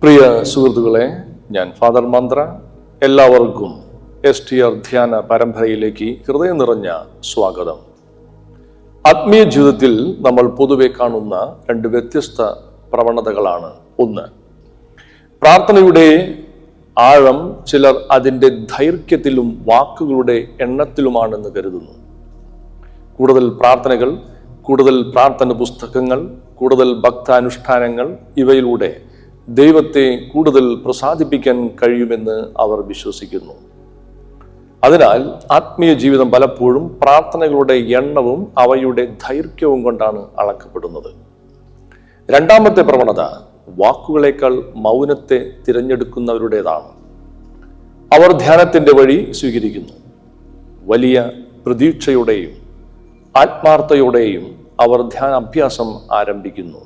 പ്രിയ സുഹൃത്തുക്കളെ, ഞാൻ ഫാദർ മന്ത്ര. എല്ലാവർക്കും STR ധ്യാന പരമ്പരയിലേക്ക് ഹൃദയം നിറഞ്ഞ സ്വാഗതം. ആത്മീയ ജീവിതത്തിൽ നമ്മൾ പൊതുവെ കാണുന്ന രണ്ട് വ്യത്യസ്ത പ്രവണതകളാണ്. ഒന്ന്, പ്രാർത്ഥനയുടെ ആഴം ചിലർ അതിൻ്റെ ദൈർഘ്യത്തിലും വാക്കുകളുടെ എണ്ണത്തിലുമാണെന്ന് കരുതുന്നു. കൂടുതൽ പ്രാർത്ഥനകൾ, കൂടുതൽ പ്രാർത്ഥന പുസ്തകങ്ങൾ, കൂടുതൽ ഭക്താനുഷ്ഠാനങ്ങൾ, ഇവയിലൂടെ ദൈവത്തെ കൂടുതൽ പ്രസാദിപ്പിക്കാൻ കഴിയുമെന്ന് അവർ വിശ്വസിക്കുന്നു. അതിനാൽ ആത്മീയ ജീവിതം പലപ്പോഴും പ്രാർത്ഥനകളുടെ എണ്ണവും അവയുടെ ദൈർഘ്യവും കൊണ്ടാണ് അളക്കപ്പെടുന്നത്. രണ്ടാമത്തെ പ്രവണത വാക്കുകളേക്കാൾ മൗനത്തെ തിരഞ്ഞെടുക്കുന്നവരുടേതാണ്. അവർ ധ്യാനത്തിന്റെ വഴി സ്വീകരിക്കുന്നു. വലിയ പ്രതീക്ഷയോടെയും ആത്മാർത്ഥതയോടെയും അവർ ധ്യാനാഭ്യാസം ആരംഭിക്കുന്നു.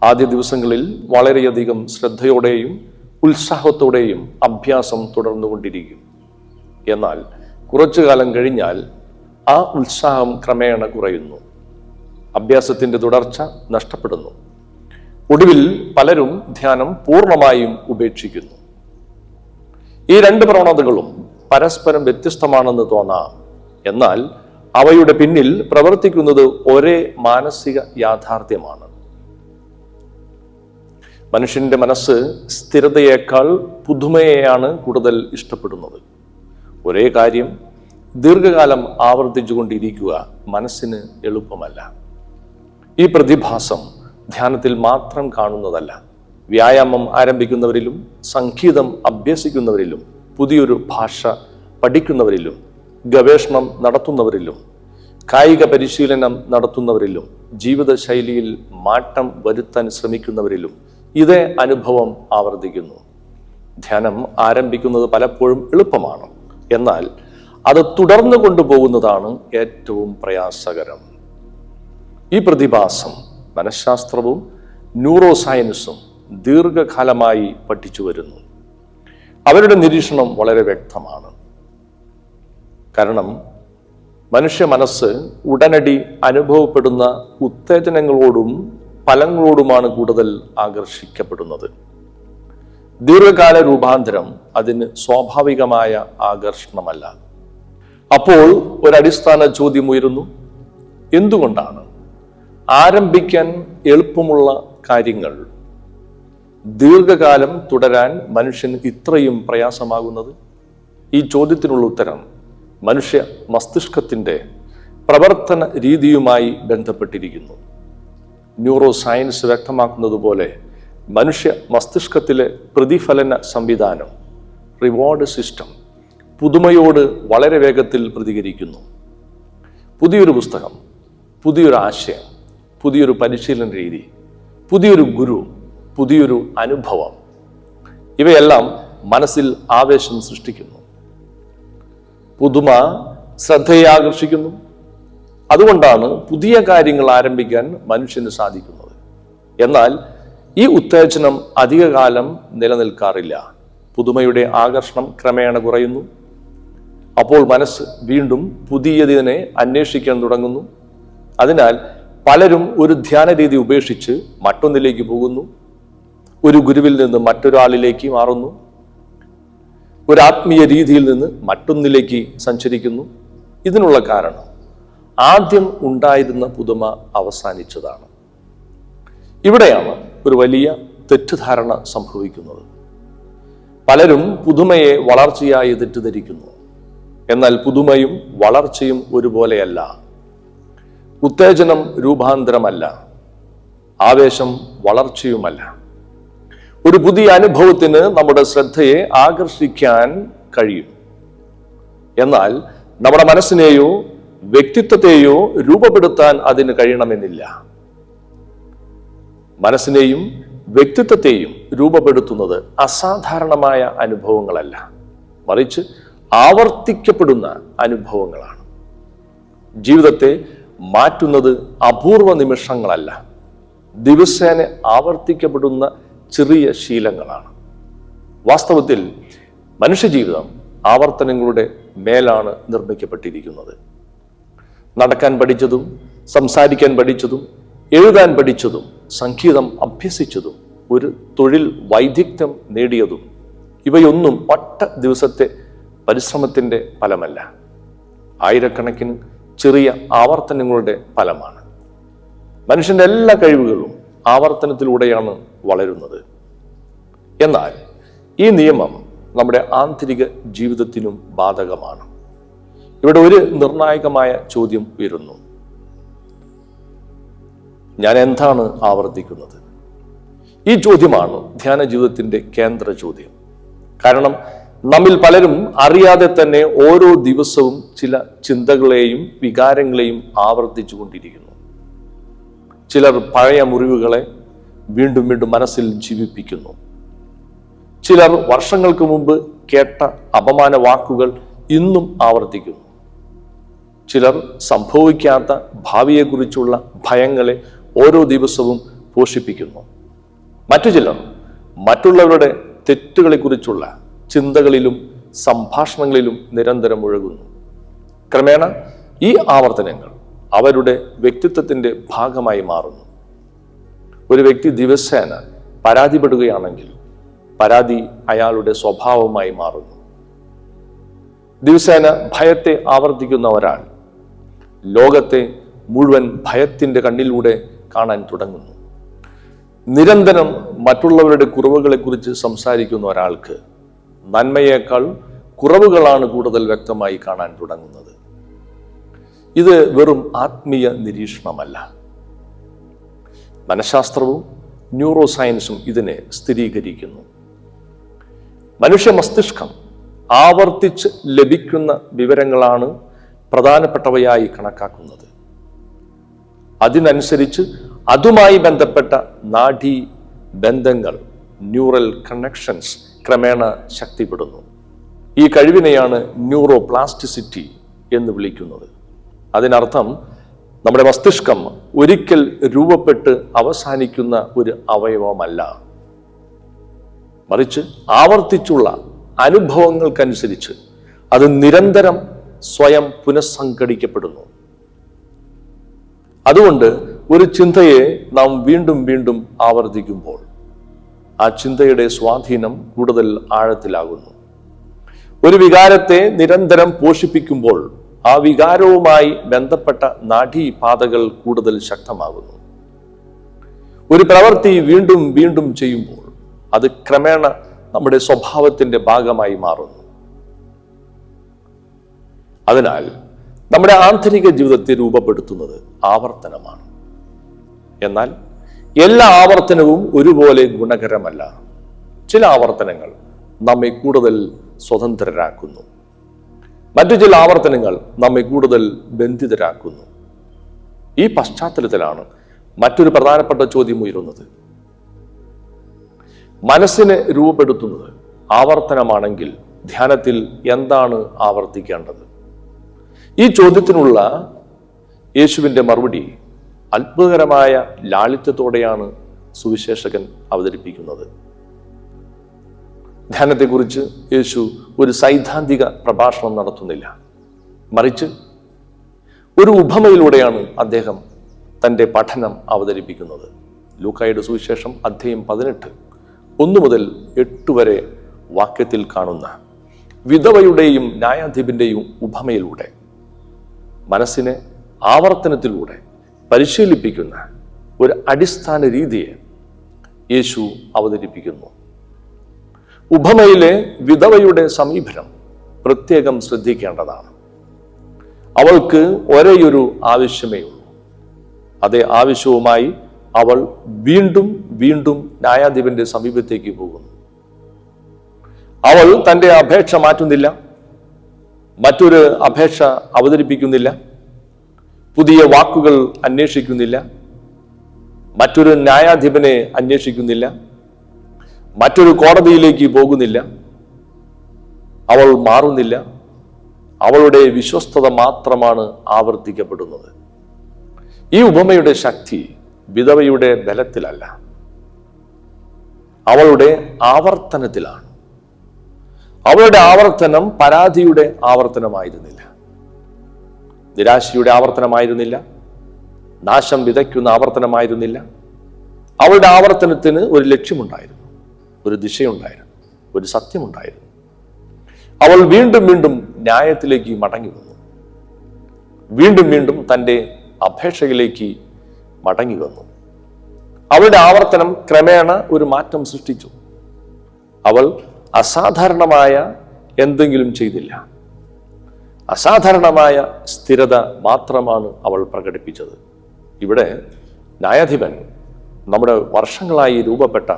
ആദ്യ ദിവസങ്ങളിൽ വളരെയധികം ശ്രദ്ധയോടെയും ഉത്സാഹത്തോടെയും അഭ്യാസം തുടർന്നുകൊണ്ടിരിക്കും. എന്നാൽ കുറച്ചു കാലം കഴിഞ്ഞാൽ ആ ഉത്സാഹം ക്രമേണ കുറയുന്നു. അഭ്യാസത്തിന്റെ തുടർച്ച നഷ്ടപ്പെടുന്നു. ഒടുവിൽ പലരും ധ്യാനം പൂർണ്ണമായും ഉപേക്ഷിക്കുന്നു. ഈ രണ്ട് പ്രവണതകളും പരസ്പരം വ്യത്യസ്തമാണെന്ന് തോന്നാം. എന്നാൽ അവയുടെ പിന്നിൽ പ്രവർത്തിക്കുന്നത് ഒരേ മാനസിക യാഥാർത്ഥ്യമാണ്. മനുഷ്യന്റെ മനസ്സ് സ്ഥിരതയേക്കാൾ പുതുമയെയാണ് കൂടുതൽ ഇഷ്ടപ്പെടുന്നത്. ഒരേ കാര്യം ദീർഘകാലം ആവർത്തിച്ചുകൊണ്ടിരിക്കുക മനസ്സിന് എളുപ്പമല്ല. ഈ പ്രതിഭാസം ധ്യാനത്തിൽ മാത്രം കാണുന്നതല്ല. വ്യായാമം ആരംഭിക്കുന്നവരിലും, സംഗീതം അഭ്യസിക്കുന്നവരിലും, പുതിയൊരു ഭാഷ പഠിക്കുന്നവരിലും, ഗവേഷണം നടത്തുന്നവരിലും, കായിക പരിശീലനം നടത്തുന്നവരിലും, ജീവിതശൈലിയിൽ മാറ്റം വരുത്താൻ ശ്രമിക്കുന്നവരിലും ഇതേ അനുഭവം ആവർത്തിക്കുന്നു. ധ്യാനം ആരംഭിക്കുന്നത് പലപ്പോഴും എളുപ്പമാണ്. എന്നാൽ അത് തുടർന്നു കൊണ്ടുപോകുന്നതാണ് ഏറ്റവും പ്രയാസകരം. ഈ പ്രതിഭാസം മനഃശാസ്ത്രവും ന്യൂറോ സയൻസും ദീർഘകാലമായി പഠിച്ചു വരുന്നു. അവരുടെ നിരീക്ഷണം വളരെ വ്യക്തമാണ്. കാരണം മനുഷ്യ മനസ്സ് ഉടനടി അനുഭവപ്പെടുന്ന ഉത്തേജനങ്ങളോടും ഫലങ്ങളോടുമാണ് കൂടുതൽ ആകർഷിക്കപ്പെടുന്നത്. ദീർഘകാല രൂപാന്തരം അതിന് സ്വാഭാവികമായ ആകർഷണമല്ല. അപ്പോൾ ഒരടിസ്ഥാന ചോദ്യം ഉയരുന്നു: എന്തുകൊണ്ടാണ് ആരംഭിക്കാൻ എളുപ്പമുള്ള കാര്യങ്ങൾ ദീർഘകാലം തുടരാൻ മനുഷ്യന് ഇത്രയും പ്രയാസമാകുന്നത്? ഈ ചോദ്യത്തിനുള്ള ഉത്തരം മനുഷ്യ മസ്തിഷ്കത്തിന്റെ പ്രവർത്തന രീതിയുമായി ബന്ധപ്പെട്ടിരിക്കുന്നു. ന്യൂറോ സയൻസ് വ്യക്തമാക്കുന്നത് പോലെ മനുഷ്യ മസ്തിഷ്കത്തിലെ പ്രതിഫലന സംവിധാനം, റിവാർഡ് സിസ്റ്റം, പുതുമയോട് വളരെ വേഗത്തിൽ പ്രതികരിക്കുന്നു. പുതിയൊരു പുസ്തകം, പുതിയൊരു ആശയം, പുതിയൊരു പരിശീലന രീതി, പുതിയൊരു ഗുരു, പുതിയൊരു അനുഭവം, ഇവയെല്ലാം മനസ്സിൽ ആവേശം സൃഷ്ടിക്കുന്നു. പുതുമ ശ്രദ്ധയെ ആകർഷിക്കുന്നു. അതുകൊണ്ടാണ് പുതിയ കാര്യങ്ങൾ ആരംഭിക്കാൻ മനുഷ്യന് സാധിക്കുന്നത്. എന്നാൽ ഈ ഉത്തേജനം അധികകാലം നിലനിൽക്കാറില്ല. പുതുമയുടെ ആകർഷണം ക്രമേണ കുറയുന്നു. അപ്പോൾ മനസ്സ് വീണ്ടും പുതിയതിനെ അന്വേഷിക്കാൻ തുടങ്ങുന്നു. അതിനാൽ പലരും ഒരു ധ്യാന രീതി ഉപേക്ഷിച്ച് മറ്റൊന്നിലേക്ക് പോകുന്നു. ഒരു ഗുരുവിൽ നിന്ന് മറ്റൊരാളിലേക്ക് മാറുന്നു. ഒരു ആത്മീയ രീതിയിൽ നിന്ന് മറ്റൊന്നിലേക്ക് സഞ്ചരിക്കുന്നു. ഇതിനുള്ള കാരണം ആദ്യം ഉണ്ടായിരുന്ന പുതുമ അവസാനിച്ചതാണ്. ഇവിടെയാണ് ഒരു വലിയ തെറ്റിദ്ധാരണ സംഭവിക്കുന്നത്. പലരും പുതുമയെ വളർച്ചയായി തെറ്റിദ്ധരിക്കുന്നു. എന്നാൽ പുതുമയും വളർച്ചയും ഒരുപോലെയല്ല. ഉത്തേജനം രൂപാന്തരമല്ല, ആവേശം വളർച്ചയുമല്ല. ഒരു പുതിയ അനുഭവത്തിന് നമ്മുടെ ശ്രദ്ധയെ ആകർഷിക്കാൻ കഴിയും. എന്നാൽ നമ്മുടെ മനസ്സിനെയോ വ്യക്തിത്വത്തെയോ രൂപപ്പെടുത്താൻ അതിന് കഴിയണമെന്നില്ല. മനസ്സിനെയും വ്യക്തിത്വത്തെയും രൂപപ്പെടുത്തുന്നത് അസാധാരണമായ അനുഭവങ്ങളല്ല, മറിച്ച് ആവർത്തിക്കപ്പെടുന്ന അനുഭവങ്ങളാണ്. ജീവിതത്തെ മാറ്റുന്നത് അപൂർവ നിമിഷങ്ങളല്ല, ദിവസേന ആവർത്തിക്കപ്പെടുന്ന ചെറിയ ശീലങ്ങളാണ്. വാസ്തവത്തിൽ മനുഷ്യജീവിതം ആവർത്തനങ്ങളുടെ മേലാണ് നിർമ്മിക്കപ്പെട്ടിരിക്കുന്നത്. നടക്കാൻ പഠിച്ചതും, സംസാരിക്കാൻ പഠിച്ചതും, എഴുതാൻ പഠിച്ചതും, സംഗീതം അഭ്യസിച്ചതും, ഒരു തൊഴിൽ വൈദഗ്ധ്യം നേടിയതും ഇവയൊന്നും ഒറ്റ ദിവസത്തെ പരിശ്രമത്തിൻ്റെ ഫലമല്ല. ആയിരക്കണക്കിന് ചെറിയ ആവർത്തനങ്ങളുടെ ഫലമാണ്. മനുഷ്യൻ്റെ എല്ലാ കഴിവുകളും ആവർത്തനത്തിലൂടെയാണ് വളരുന്നത്. എന്നാൽ ഈ നിയമം നമ്മുടെ ആന്തരിക ജീവിതത്തിനും ബാധകമാണ്. ഇവിടെ ഒരു നിർണായകമായ ചോദ്യം ഉയരുന്നു: ഞാൻ എന്താണ് ആവർത്തിക്കുന്നത്? ഈ ചോദ്യമാണ് ധ്യാന ജീവിതത്തിന്റെ കേന്ദ്ര ചോദ്യം. കാരണം നമ്മിൽ പലരും അറിയാതെ തന്നെ ഓരോ ദിവസവും ചില ചിന്തകളെയും വികാരങ്ങളെയും ആവർത്തിച്ചു കൊണ്ടിരിക്കുന്നു. ചിലർ പഴയ മുറിവുകളെ വീണ്ടും വീണ്ടും മനസ്സിൽ ജീവിപ്പിക്കുന്നു. ചിലർ വർഷങ്ങൾക്ക് മുമ്പ് കേട്ട അപമാന വാക്കുകൾ ഇന്നും ആവർത്തിക്കുന്നു. ചിലർ സംഭവിക്കാത്ത ഭാവിയെക്കുറിച്ചുള്ള ഭയങ്ങളെ ഓരോ ദിവസവും പോഷിപ്പിക്കുന്നു. മറ്റു ചിലർ മറ്റുള്ളവരുടെ തെറ്റുകളെക്കുറിച്ചുള്ള ചിന്തകളിലും സംഭാഷണങ്ങളിലും നിരന്തരം മുഴുകുന്നു. ക്രമേണ ഈ ആവർത്തനങ്ങൾ അവരുടെ വ്യക്തിത്വത്തിന്റെ ഭാഗമായി മാറുന്നു. ഒരു വ്യക്തി ദിവസേന പരാതിപ്പെടുകയാണെങ്കിൽ പരാതി അയാളുടെ സ്വഭാവമായി മാറുന്നു. ദിവസേന ഭയത്തെ ആവർത്തിക്കുന്ന ഒരാൾ ലോകത്തെ മുഴുവൻ ഭയത്തിന്റെ കണ്ണിലൂടെ കാണാൻ തുടങ്ങുന്നു. നിരന്തരം മറ്റുള്ളവരുടെ കുറവുകളെക്കുറിച്ച് സംസാരിക്കുന്ന ഒരാൾക്ക് നന്മയേക്കാൾ കുറവുകളാണ് കൂടുതൽ വ്യക്തമായി കാണാൻ തുടങ്ങുന്നത്. ഇത് വെറും ആത്മീയ നിരീക്ഷണമല്ല. മനഃശാസ്ത്രവും ന്യൂറോ സയൻസും ഇതിനെ സ്ഥിരീകരിക്കുന്നു. മനുഷ്യ മസ്തിഷ്കം ആവർത്തിച്ച് ലഭിക്കുന്ന വിവരങ്ങളാണ് പ്രധാനപ്പെട്ടവയായി കണക്കാക്കുന്നത്. അതിനനുസരിച്ച് അതുമായി ബന്ധപ്പെട്ട നാഡീ ബന്ധങ്ങൾ, ന്യൂറൽ കണക്ഷൻസ് ക്രമേണ ശക്തിപ്പെടുന്നു. ഈ കഴിവിനെയാണ് ന്യൂറോ പ്ലാസ്റ്റിസിറ്റി എന്ന് വിളിക്കുന്നത്. അതിനർത്ഥം നമ്മുടെ മസ്തിഷ്കം ഒരിക്കൽ രൂപപ്പെട്ട് അവസാനിക്കുന്ന ഒരു അവയവമല്ല, മറിച്ച് ആവർത്തിച്ചുള്ള അനുഭവങ്ങൾക്കനുസരിച്ച് അത് നിരന്തരം സ്വയം പുനഃസംഘടിക്കപ്പെടുന്നു. അതുകൊണ്ട് ഒരു ചിന്തയെ നാം വീണ്ടും വീണ്ടും ആവർത്തിക്കുമ്പോൾ ആ ചിന്തയുടെ സ്വാധീനം കൂടുതൽ ആഴത്തിലാകുന്നു. ഒരു വികാരത്തെ നിരന്തരം പോഷിപ്പിക്കുമ്പോൾ ആ വികാരവുമായി ബന്ധപ്പെട്ട നാഡീപാതകൾ കൂടുതൽ ശക്തമാകുന്നു. ഒരു പ്രവൃത്തി വീണ്ടും വീണ്ടും ചെയ്യുമ്പോൾ അത് ക്രമേണ നമ്മുടെ സ്വഭാവത്തിന്റെ ഭാഗമായി മാറുന്നു. അതിനാൽ നമ്മുടെ ആന്തരിക ജീവിതത്തെ രൂപപ്പെടുത്തുന്നത് ആവർത്തനമാണ്. എന്നാൽ എല്ലാ ആവർത്തനവും ഒരുപോലെ ഗുണകരമല്ല. ചില ആവർത്തനങ്ങൾ നമ്മെ കൂടുതൽ സ്വതന്ത്രരാക്കുന്നു. മറ്റു ചില ആവർത്തനങ്ങൾ നമ്മെ കൂടുതൽ ബന്ധിതരാക്കുന്നു. ഈ പശ്ചാത്തലത്തിലാണ് മറ്റൊരു പ്രധാനപ്പെട്ട ചോദ്യം ഉയരുന്നത്: മനസ്സിനെ രൂപപ്പെടുത്തുന്നത് ആവർത്തനമാണെങ്കിൽ ധ്യാനത്തിൽ എന്താണ് ആവർത്തിക്കേണ്ടത്? ഈ ചോദ്യത്തിനുള്ള യേശുവിൻ്റെ മറുപടി അത്ഭുതകരമായ ലാളിത്യത്തോടെയാണ് സുവിശേഷകൻ അവതരിപ്പിക്കുന്നത്. ധ്യാനത്തെക്കുറിച്ച് യേശു ഒരു സൈദ്ധാന്തിക പ്രഭാഷണം നടത്തുന്നില്ല, മറിച്ച് ഒരു ഉപമയിലൂടെയാണ് അദ്ദേഹം തൻ്റെ പഠനം അവതരിപ്പിക്കുന്നത്. ലൂക്കായുടെ സുവിശേഷം അധ്യായം 18 1 മുതൽ 8 വരെ വാക്യത്തിൽ കാണുന്ന വിധവയുടെയും ന്യായാധിപന്റെയും ഉപമയിലൂടെ മനസ്സിനെ ആവർത്തനത്തിലൂടെ പരിശീലിപ്പിക്കുന്ന ഒരു അടിസ്ഥാന രീതിയെ യേശു അവതരിപ്പിക്കുന്നു. ഉപമയിലെ വിധവയുടെ സമീപനം പ്രത്യേകം ശ്രദ്ധിക്കേണ്ടതാണ്. അവൾക്ക് ഒരേയൊരു ആവശ്യമേ ഉള്ളൂ. അതേ ആവശ്യവുമായി അവൾ വീണ്ടും വീണ്ടും ന്യായാധിപന്റെ സമീപത്തേക്ക് പോകുന്നു. അവൾ തൻ്റെ അപേക്ഷ മാറ്റുന്നില്ല, മറ്റൊരു അപേക്ഷ അവതരിപ്പിക്കുന്നില്ല, പുതിയ വാക്കുകൾ അന്വേഷിക്കുന്നില്ല, മറ്റൊരു ന്യായാധിപനെ അന്വേഷിക്കുന്നില്ല, മറ്റൊരു കോടതിയിലേക്ക് പോകുന്നില്ല. അവൾ മാറുന്നില്ല. അവളുടെ വിശ്വസ്തത മാത്രമാണ് ആവർത്തിക്കപ്പെടുന്നത്. ഈ ഉപമയുടെ ശക്തി വിധവയുടെ ബലത്തിലല്ല, അവളുടെ ആവർത്തനത്തിലാണ്. അവളുടെ ആവർത്തനം പരാതിയുടെ ആവർത്തനമായിരുന്നില്ല, നിരാശയുടെ ആവർത്തനമായിരുന്നില്ല, നാശം വിതയ്ക്കുന്ന ആവർത്തനമായിരുന്നില്ല. അവളുടെ ആവർത്തനത്തിന് ഒരു ലക്ഷ്യമുണ്ടായിരുന്നു, ഒരു ദിശയുണ്ടായിരുന്നു, ഒരു സത്യമുണ്ടായിരുന്നു. അവൾ വീണ്ടും വീണ്ടും ന്യായത്തിലേക്ക് മടങ്ങി വന്നു. വീണ്ടും വീണ്ടും തൻ്റെ അപേക്ഷയിലേക്ക് മടങ്ങി വന്നു. അവളുടെ ആവർത്തനം ക്രമേണ ഒരു മാറ്റം സൃഷ്ടിച്ചു. അവൾ അസാധാരണമായ എന്തെങ്കിലും ചെയ്തില്ല. അസാധാരണമായ സ്ഥിരത മാത്രമാണ് അവൾ പ്രകടിപ്പിച്ചത്. ഇവിടെ ന്യായാധിപൻ നമ്മുടെ വർഷങ്ങളായി രൂപപ്പെട്ട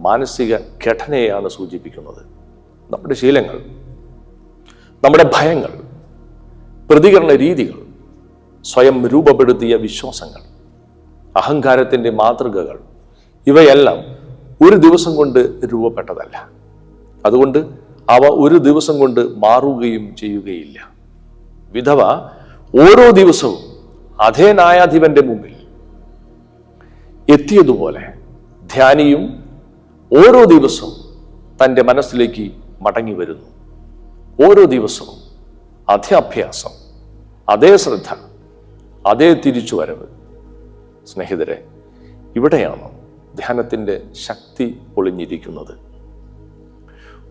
മാനസിക ഘടനയെയാണ് സൂചിപ്പിക്കുന്നത്. നമ്മുടെ ശീലങ്ങൾ, നമ്മുടെ ഭയങ്ങൾ, പ്രതികരണ രീതികൾ, സ്വയം രൂപപ്പെടുത്തിയ വിശ്വാസങ്ങൾ, അഹങ്കാരത്തിൻ്റെ മാതൃകകൾ, ഇവയെല്ലാം ഒരു ദിവസം കൊണ്ട് രൂപപ്പെട്ടതല്ല. അതുകൊണ്ട് അവ ഒരു ദിവസം കൊണ്ട് മാറുകയും ചെയ്യുകയില്ല. വിധവ ഓരോ ദിവസവും അതേ ന്യായാധിപന്റെ മുമ്പിൽ എത്തിയതുപോലെ ധ്യാനിയും ഓരോ ദിവസവും തൻ്റെ മനസ്സിലേക്ക് മടങ്ങി വരുന്നു. ഓരോ ദിവസവും അതേ അഭ്യാസം, അതേ ശ്രദ്ധ, അതേ തിരിച്ചുവരവ്. സ്നേഹിതരെ, ഇവിടെയാണ് ധ്യാനത്തിൻ്റെ ശക്തി ഒളിഞ്ഞിരിക്കുന്നത്.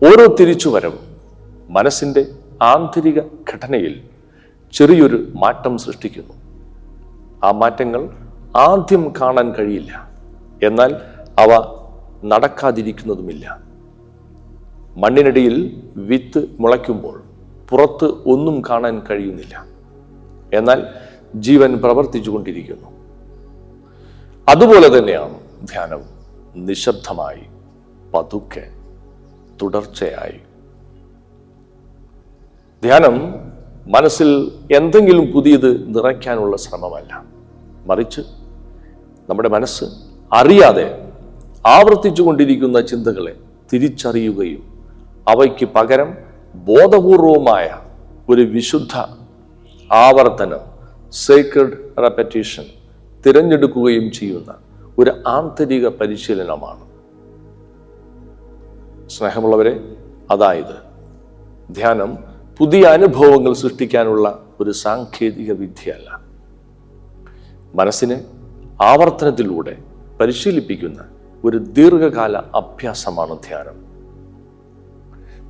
ഓരോ തിരിച്ചുവരവും മനസ്സിൻ്റെ ആന്തരിക ഘടനയിൽ ചെറിയൊരു മാറ്റം സൃഷ്ടിക്കുന്നു. ആ മാറ്റങ്ങൾ ആദ്യം കാണാൻ കഴിയില്ല, എന്നാൽ അവ നടക്കാതിരിക്കുന്നതുമില്ല. മണ്ണിനടിയിൽ വിത്ത് മുളയ്ക്കുമ്പോൾ പുറത്ത് ഒന്നും കാണാൻ കഴിയുന്നില്ല, എന്നാൽ ജീവൻ പ്രവർത്തിച്ചു കൊണ്ടിരിക്കുന്നു. അതുപോലെ തന്നെയാണ് ധ്യാനം. നിശബ്ദമായി, പതുക്കെ, തുടർച്ചയായി. ധ്യാനം മനസ്സിൽ എന്തെങ്കിലും പുതിയത് നിറയ്ക്കാനുള്ള ശ്രമമല്ല, മറിച്ച് നമ്മുടെ മനസ്സ് അറിയാതെ ആവർത്തിച്ചു കൊണ്ടിരിക്കുന്ന ചിന്തകളെ തിരിച്ചറിയുകയും അവയ്ക്ക് പകരം ബോധപൂർവമായ ഒരു വിശുദ്ധ ആവർത്തനം, സേക്രഡ് റെപ്പറ്റീഷൻ തിരഞ്ഞെടുക്കുകയും ചെയ്യുന്ന ഒരു ആന്തരിക പരിശീലനമാണ്. സ്നേഹമുള്ളവരെ, അതായത് ധ്യാനം പുതിയ അനുഭവങ്ങൾ സൃഷ്ടിക്കാനുള്ള ഒരു സാങ്കേതിക വിദ്യയല്ല. മനസ്സിനെ ആവർത്തനത്തിലൂടെ പരിശീലിപ്പിക്കുന്ന ഒരു ദീർഘകാല അഭ്യാസമാണ് ധ്യാനം.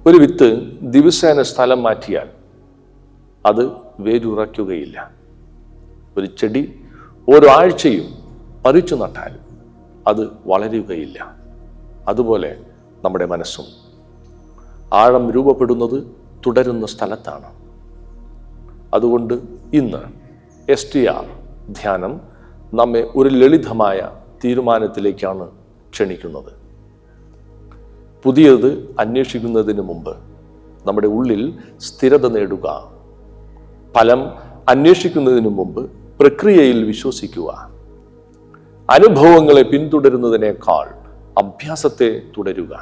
ഒരു വിത്ത് ദിവസേന സ്ഥലം മാറ്റിയാൽ അത് വേരുറയ്ക്കുകയില്ല. ഒരു ചെടി ഓരോ ആഴ്ചയും പറിച്ചു നട്ടാൽ അത് വളരുകയില്ല. അതുപോലെ നമ്മുടെ മനസ്സും ആഴം രൂപപ്പെടുന്നത് തുടരുന്ന സ്ഥലത്താണ്. അതുകൊണ്ട് ഇന്ന് STR ധ്യാനം നമ്മെ ഒരു ലളിതമായ തീരുമാനത്തിലേക്കാണ് ക്ഷണിക്കുന്നത്. പുതിയത് അന്വേഷിക്കുന്നതിന് മുമ്പ് നമ്മുടെ ഉള്ളിൽ സ്ഥിരത നേടുക. ഫലം അന്വേഷിക്കുന്നതിന് മുമ്പ് പ്രക്രിയയിൽ വിശ്വസിക്കുക. അനുഭവങ്ങളെ പിന്തുടരുന്നതിനേക്കാൾ അഭ്യാസത്തെ തുടരുക.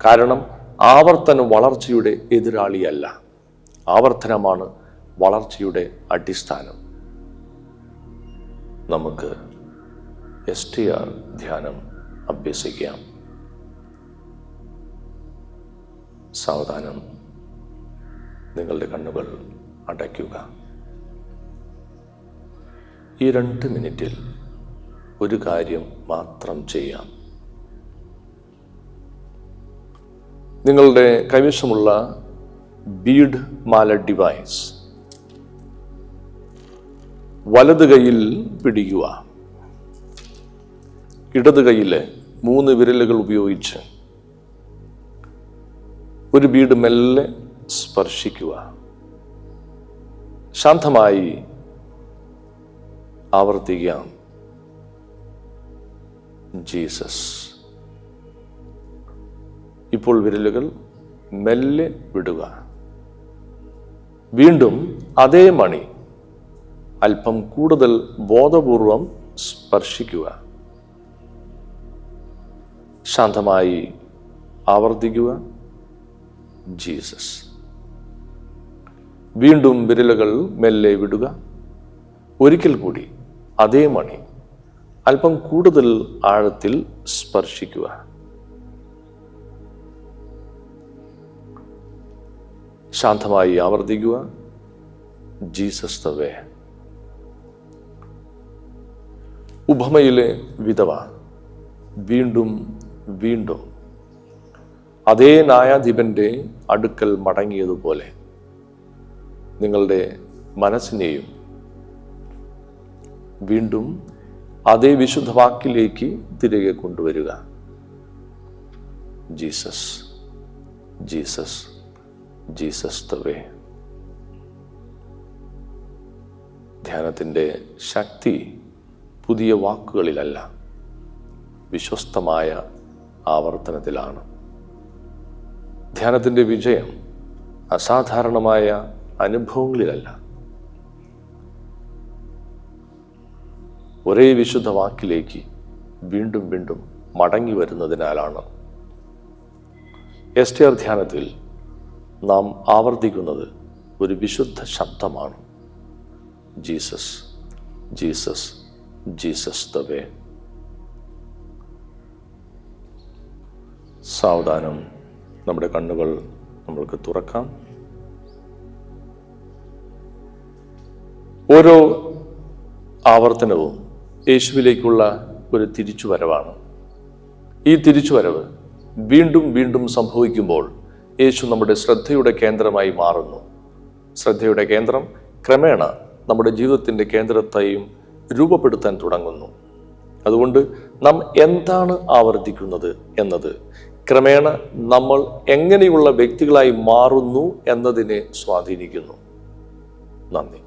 കാരണം ആവർത്തനം വളർച്ചയുടെ എതിരാളിയല്ല, ആവർത്തനമാണ് വളർച്ചയുടെ അടിസ്ഥാനം. നമുക്ക് STR ധ്യാനം അഭ്യസിക്കാം. സാവധാനം നിങ്ങളുടെ കണ്ണുകൾ അടയ്ക്കുക. ഈ 2 മിനിറ്റിൽ ഒരു കാര്യം മാത്രം ചെയ്യാം. നിങ്ങളുടെ കൈവശമുള്ള ബീഡ് മാല ഡിവൈസ് വലത് കൈയിൽ പിടിക്കുക. ഇടത് കൈയിലെ 3 വിരലുകൾ ഉപയോഗിച്ച് ഒരു ബീഡ് മെല്ലെ സ്പർശിക്കുക. ശാന്തമായി ആവർത്തിക്കാം. ജീസസ്. ഇപ്പോൾ വിരലുകൾ മെല്ലെ വിടുക. വീണ്ടും അതേ മണി അല്പം കൂടുതൽ ബോധപൂർവം സ്പർശിക്കുക. ശാന്തമായി ആവർത്തിക്കുക. ജീസസ്. വീണ്ടും വിരലുകൾ മെല്ലെ വിടുക. ഒരിക്കൽ കൂടി അതേ മണി അല്പം കൂടുതൽ ആഴത്തിൽ സ്പർശിക്കുക. ശാന്തമായി ആവർത്തിക്കുക. ജീസസ് ദ വേ. ഉപമയിലെ വിധവ വീണ്ടും വീണ്ടും അതേ ന്യായാധിപന്റെ അടുക്കൽ മടങ്ങിയതുപോലെ നിങ്ങളുടെ മനസ്സിനെയും വീണ്ടും അതേ വിശുദ്ധ വാക്കിലേക്ക് തിരികെ കൊണ്ടുവരിക. Jesus, Jesus, Jesus the way. ധ്യാനത്തിൻ്റെ ശക്തി പുതിയ വാക്കുകളിലല്ല, വിശ്വസ്തമായ ആവർത്തനത്തിലാണ്. ധ്യാനത്തിൻ്റെ വിജയം അസാധാരണമായ അനുഭവങ്ങളിലല്ല, ഒരേ വിശുദ്ധ വാക്കിലേക്ക് വീണ്ടും വീണ്ടും മടങ്ങി വരുന്നതിനാലാണ്. എസ്റ്റേർ ധ്യാനത്തിൽ നാം ആവർത്തിക്കുന്നത് ഒരു വിശുദ്ധ ശബ്ദമാണ്. ജീസസ്, ജീസസ്, ജീസസ് ദ വേ. സാവധാനം നമ്മുടെ കണ്ണുകൾ നമ്മൾക്ക് തുറക്കാം. ഓരോ ആവർത്തനവും യേശുവിലേക്കുള്ള ഒരു തിരിച്ചുവരവാണ്. ഈ തിരിച്ചുവരവ് വീണ്ടും വീണ്ടും സംഭവിക്കുമ്പോൾ യേശു നമ്മുടെ ശ്രദ്ധയുടെ കേന്ദ്രമായി മാറുന്നു. ശ്രദ്ധയുടെ കേന്ദ്രം ക്രമേണ നമ്മുടെ ജീവിതത്തിൻ്റെ കേന്ദ്രത്തെയും രൂപപ്പെടുത്താൻ തുടങ്ങുന്നു. അതുകൊണ്ട് നാം എന്താണ് ആവർത്തിക്കുന്നത് എന്നത് ക്രമേണ നമ്മൾ എങ്ങനെയുള്ള വ്യക്തികളായി മാറുന്നു എന്നതിനെ സ്വാധീനിക്കുന്നു. നന്ദി.